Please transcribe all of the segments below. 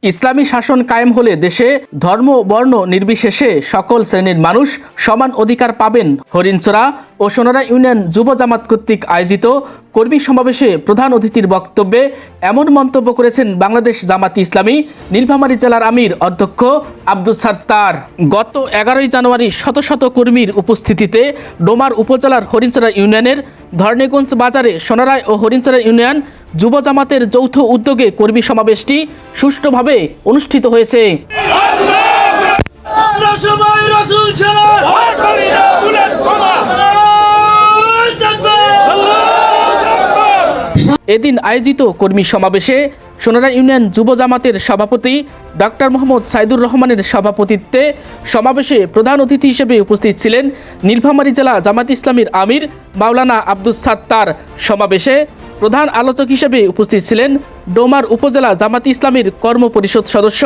ইসলামী শাসন কায়েম হলে দেশে ধর্ম বর্ণ নির্বিশেষে সকল শ্রেণীর মানুষ সমান অধিকার পাবেন। হরিণচরা ও সোনারা ইউনিয়ন যুব জামাত কর্তৃক আয়োজিত কর্মী সমাবেশে প্রধান অতিথির বক্তব্যে এমন মন্তব্য করেছেন বাংলাদেশ জামাতি ইসলামী নীলফামারী জেলার আমির অধ্যক্ষ আব্দুস সাত্তার। গত 11 জানুয়ারি শত শত কর্মীর উপস্থিতিতে ডোমার উপজেলার হরিণচরা ইউনিয়নের ধর্ণীগঞ্জ বাজারে সোনারায় ও হরিণচরা ইউনিয়ন যুব জামাতের যৌথ উদ্যোগে কর্মী সমাবেশটি সুষ্ঠুভাবে অনুষ্ঠিত হয়েছে। এদিন আয়োজিত কর্মী সমাবেশে সোনারা ইউনিয়ন যুব জামাতের সভাপতি ডক্টর মোহাম্মদ সাইদুর রহমানের সভাপতিত্বে সমাবেশে প্রধান অতিথি হিসেবে উপস্থিত ছিলেন নীলফামারী জেলা জামাত ইসলামীর আমির মাওলানা আব্দুস সাত্তার। সমাবেশে প্রধান আলোচক হিসেবে উপস্থিত ছিলেন ডোমার উপজেলা জামাত ইসলামীর কর্ম পরিষদ সদস্য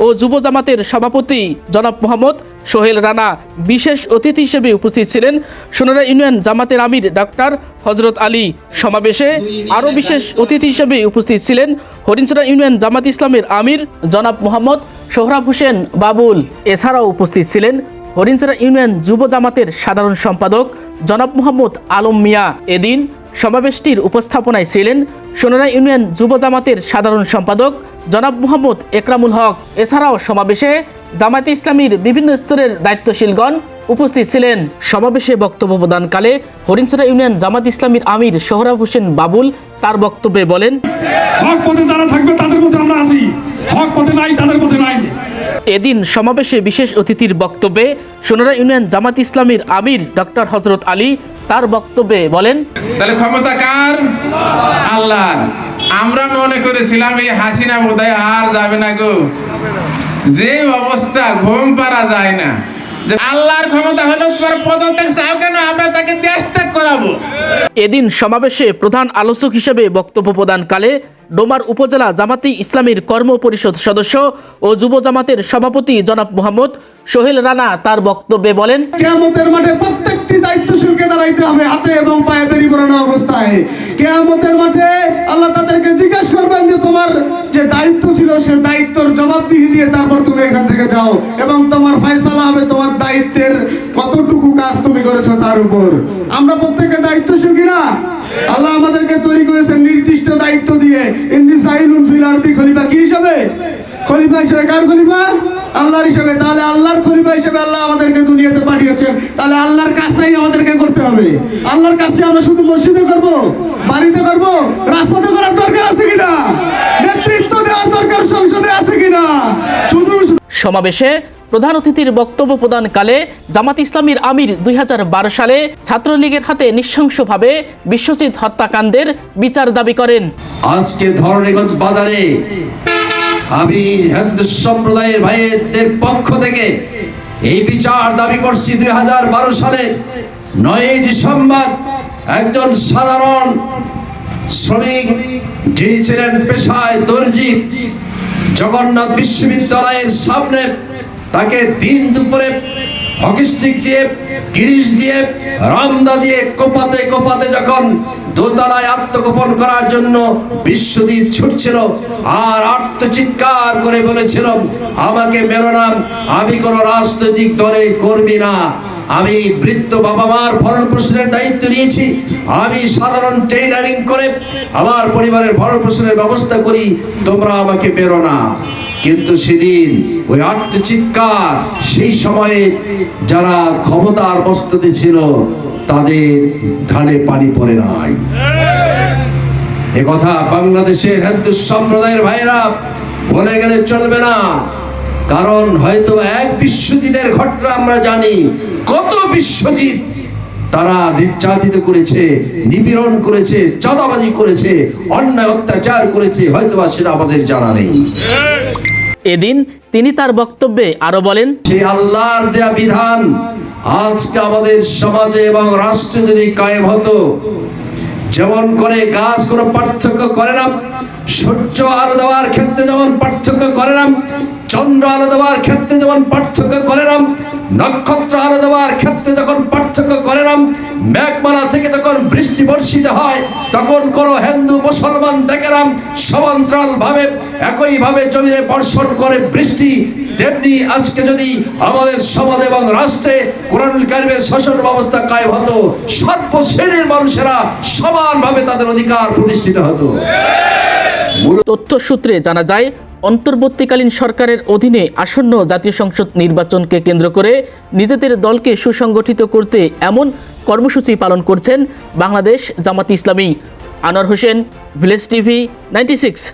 ও যুব জামাতের সভাপতি জনাব মোহাম্মদ সোহেল রানা। বিশেষ অতিথি হিসেবে উপস্থিত ছিলেন সোনারা ইউনিয়ন জামাতের আমির ডাক্তার হজরত আলী। সমাবেশে আরও বিশেষ অতিথি হিসেবে উপস্থিত ছিলেন হরিণচরা ইউনিয়ন জামাত ইসলামের আমির জনাব মোহাম্মদ সোহরাব হোসেন বাবুল। এছাড়াও উপস্থিত ছিলেন হরিণচরা ইউনিয়ন যুব জামাতের সাধারণ সম্পাদক জনাব মোহাম্মদ আলম মিয়া। এদিন সমাবেশটির উপস্থাপনায় ছিলেন সোনারা ইউনিয়ন যুব জামাতের সাধারণ সম্পাদক জনাব মোহাম্মদ একরামুল হক। এছাড়াও সমাবেশে জামাতে ইসলামীর বিভিন্ন স্তরের দায়িত্বশীলগণ উপস্থিত ছিলেন। সমাবেশে বক্তব্য প্রদানকালে হরিণচরা ইউনিয়ন জামাত ইসলামীর আমির সোহরাব হোসেন বাবুল তার বক্তব্যে বলেন, হক পথে যারা থাকবে তাদের মধ্যে আমরা আছি, হক পথে নাই তাদের মধ্যে নাই। এদিন সমাবেশে বিশেষ অতিথির বক্তব্যে সোনারা ইউনিয়ন জামাত ইসলামীর আমির ডক্টর হজরত আলী তার বক্তব্যে বলেন, তাহলে ক্ষমতা কার? আল্লাহর। আমরা মনে করেছিলাম এই হাসিনা বোধহয় আর যাবে না গো, যে অবস্থা ঘুম পারা যায় না। আল্লাহর ক্ষমতা হলো পদত্যাগ চাও কেন, আমরা তাকে দেশ ত্যাগ করাবো। এদিন সমাবেশে প্রধান আলোচক হিসেবে বক্তব্য প্রদানকালে ডোমার উপজেলা জামাতি ইসলামীর কর্ম পরিষদ সদস্য ও যুব জামাতের সভাপতি জনাব মোহাম্মদ সোহেল রানা তার বক্তব্যে বলেন, কিয়ামতের মাঠে প্রত্যেকটি দায়িত্বশীলকে দাঁড়াইতে হবে হাতে এবং পায়ে বেরি পরানো অবস্থায়। কিয়ামতের মাঠে আল্লাহ তাদেরকে জিজ্ঞাসা করবেন যে তোমার যে দায়িত্ব ছিল সে দায়িত্বর জবাবদিহি দিয়ে তারপর তুমি এখান থেকে যাও এবং তোমার ফয়সালা হবে তোমার দায়িত্বের কতটুকু কাজ তুমি করেছো তার উপর। আমরা প্রত্যেকে দায়িত্বশীল কিনা? আল্লাহ আমাদেরকে তৈরি করেছেন নির্দিষ্ট দায়িত্ব দিয়ে। ইন্নী সাইলুন ফিল আরদি খলিফা কি হিসাবে? খলিফা হিসেবে। কার খলিফা? আল্লাহর হিসেবে। তাহলে আল্লাহর খলিফা হিসেবে আল্লাহ আমাদেরকে দুনিয়াতে পাঠিয়েছেন। তাহলে আল্লাহর কাজটাই আমাদেরকে করতে হবে। আল্লাহর কাজকে আমরা শুধু মসজিদে করব, বাড়িতে করব, রাজপথে করার দরকার আছে কিনা? নেতৃত্ব দেওয়ার দরকার সংসদে আছে কিনা? শুধু সমাবেশে প্রধান অতিথির বক্তব্য প্রদানকালে জামাত ইসলামীর আমির 2012 সালে ছাত্রলীগের হাতে নৃশংসভাবে বিশ্বজিৎ হত্যাকাণ্ডের বিচার দাবি করেন। আজকে ধর্ণীগঞ্জ বাজারে আমি হিন্দু সম্প্রদায়ের ভাইদের পক্ষ থেকে এই বিচার দাবি করছি। 2012 সালে 9 ডিসেম্বর একজন সাধারণ শ্রমিক যিনি ছিলেন পেশায় দর্জি, জগন্নাথ বিশ্ববিদ্যালয়ের সামনে তাকে দিন দুপুরে হকি স্টিক দিয়ে, গিরিশ দিয়ে, রামদা দিয়ে কোপাতে কোপাতে যখন দোতলায় আত্মগোপন করার জন্য বিশ্বজিৎ ছুটছিল আর আত্মচিৎকার করে বলেছিল, আমাকে মেরো না, আমি কোন রাজনৈতিক দলে কর্মী না, আমি বৃদ্ধ বাবা মার ভরণ পোষণের দায়িত্ব নিয়েছি, আমি সাধারণ টেইলারিং করে আমার পরিবারের ভরণ পোষণের ব্যবস্থা করি, তোমরা আমাকে মেরো না। কিন্তু সেদিন ওই আত্মচিৎকার সেই সময়ে যারা ক্ষমতার বস্তুতে ছিল তাদের ঢালে পানি পড়ে নাই। এ কথা বাংলাদেশের হিন্দু সম্প্রদায়ের ভাইরা বলে গেলে চলবে না। কারণ হয়তো এক বিশ্বজিতের ঘটনা আমরা জানি, কত বিশ্বজিৎ তারা নির্যাতিত করেছে, নিপীড়ন করেছে, চাঁদাবাজি করেছে, অন্যায় অত্যাচার করেছে, হয়তো সেটা আমাদের জানা নেই। এদিন তিনি তার বক্তব্যে আরো বলেন, সেই আল্লাহর দেয়া বিধান আজকে আমাদের সমাজে এবং রাষ্ট্রে যদি কায়েম হতো, যেমন করে গাছ কোনো পার্থক্য করে না, সূর্য আলো দেওয়ার ক্ষেত্রে যেমন পার্থক্য করে না, চন্দ্র আলো দেওয়ার ক্ষেত্রে যেমন পার্থক্য করে না, নক্ষত্র আলো দেওয়ার ক্ষেত্রে যখন পার্থক্য করে না, মেঘমালা থেকে যখন বৃষ্টি বর্ষিত হয় তখন কোন হিন্দু মুসলমান দেখলাম সমান্তরাল ভাবে একইভাবে জমিনে বর্ষণ করে বৃষ্টি। তেমনি আজকে যদি আমাদের সমাজ এবং রাষ্ট্রে কোরআনুল কারীমের শাসন ব্যবস্থা কায়েম হতো, সর্বশ্রেণীর মানুষেরা সমানভাবে তাদের অধিকার প্রতিষ্ঠিত হতো। তথ্য সূত্রে জানা যায়, অন্তর্বর্তীকালীন সরকারের অধীনে আসন্ন জাতীয় সংসদ নির্বাচনকে কেন্দ্র করে নিজেদের দলকে সুসংগঠিত করতে এমন কর্মসূচি পালন করছেন বাংলাদেশ জামাত ইসলামী। Anwar Hossain, village TV 96।